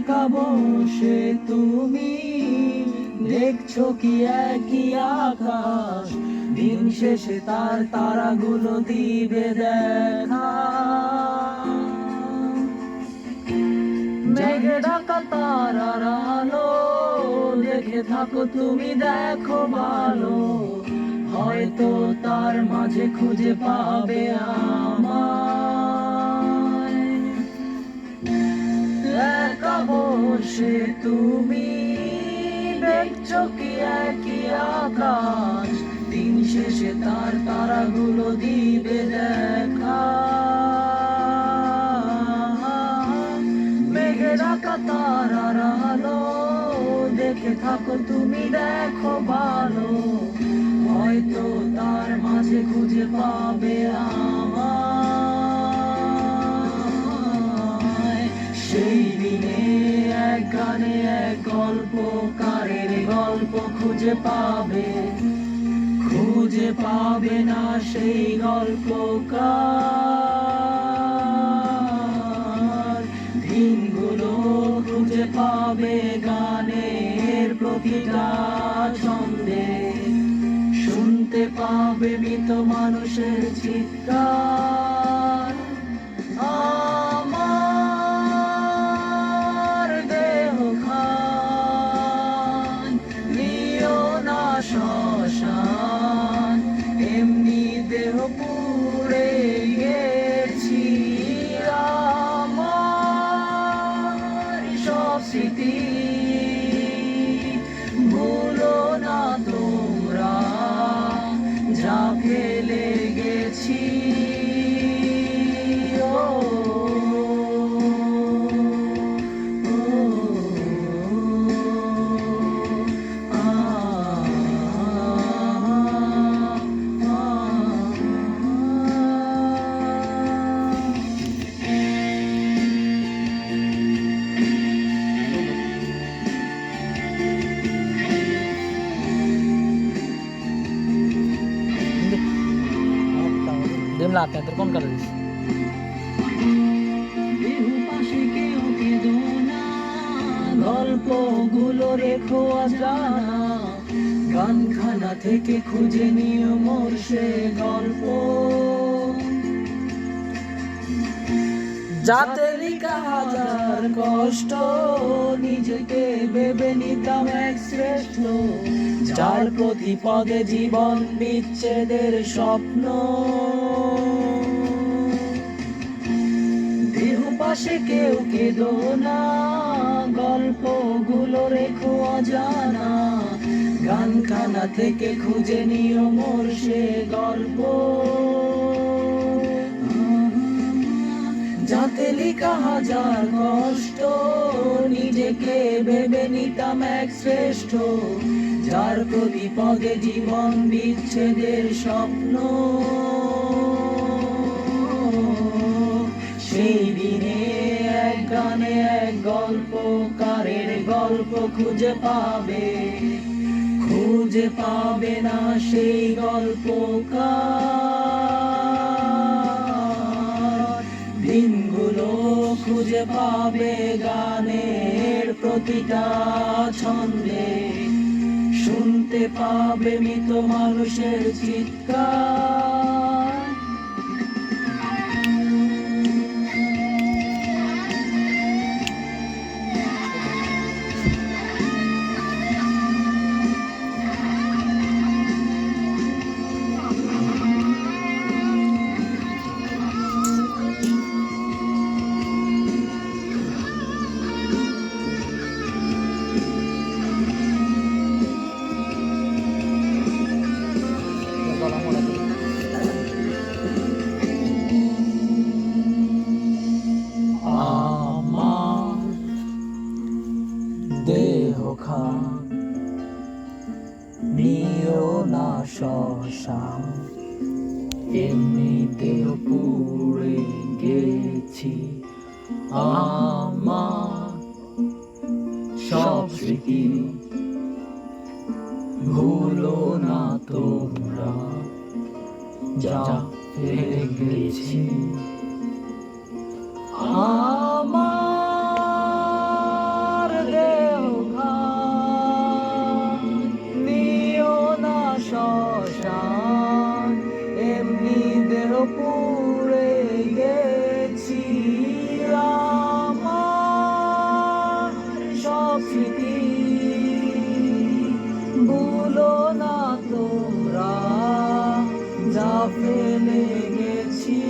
একা বসে তুমি দেখছো কি একই আকাশ, দিন শেষে তার তারাগুলো দিবে দেখা। মেঘে ঢাকা তারার আলো দেখে থাকো তুমি, দেখো ভালো, হয়তো তার মাঝে খুঁজে পাবে আমায়। একা বসে তুমি দেখছো কি একই আকাশ, দিন শেষে তার তারাগুলো দিবে দেখা। মেঘে ঢাকা তারার আলো দেখে থাকো তুমি, দেখো ভালো, হয়তো তার মাঝে খুঁজে পাবে আমায়। সেই দিনে এক গানে এক গল্পকারের গল্প খুঁজে পাবে, খুঁজে পাবে না সেই গল্পকার। দিনগুলো খুঁজে পাবে গানের প্রতিটা ছন্দে, শুনতে পাবে মৃত মানুষের চিৎকার। আমার দেহ খান নিও না শ্মশান, এমনি দেহ পুড়ে গেছি। আমার সব স্মৃতি ভুলো না তোমরা, যা ফেলে গেছি। Dem la teatro con cara dis. গল্পগুলো রেখো অজানা, গানখানা থেকে খুঁজে নিও মোর সে গল্প, যাতে লিখা হাজার কষ্ট নিজেকে ভেবে নিতাম এক শ্রেষ্ঠ, যার প্রতি পদে জীবন বিচ্ছেদের স্বপ্ন। দেহ পাশে কেউ কেঁদো না, গল্পগুলো রেখো অজানা, গানখানা থেকে খুঁজে নিও মোর সে গল্প, যাতে লিখা হাজার কষ্ট নিজেকে ভেবে নিতাম এক শ্রেষ্ঠ, যার প্রতি পদে জীবন বিচ্ছেদের স্বপ্ন। সেই দিনে এক গানে এক গল্পকারের গল্প খুঁজে পাবে, খুঁজে পাবে না সেই গল্পকার। দিনগুলো খুঁজে পাবে গানের প্রতিটা ছন্দে, শুনতে পাবে মৃত মানুষের চিৎকার। দেহ খান নিও না শ্মশান, এমনি দেহ পুড়ে গেছি। আমার সব স্মৃতি ভুলো না তোমরা, যা ফেলে গেছি। আমার পুড়ে গেছি আমার সব স্মৃতি ভুলো না তোমরা যা ফেলে গেছি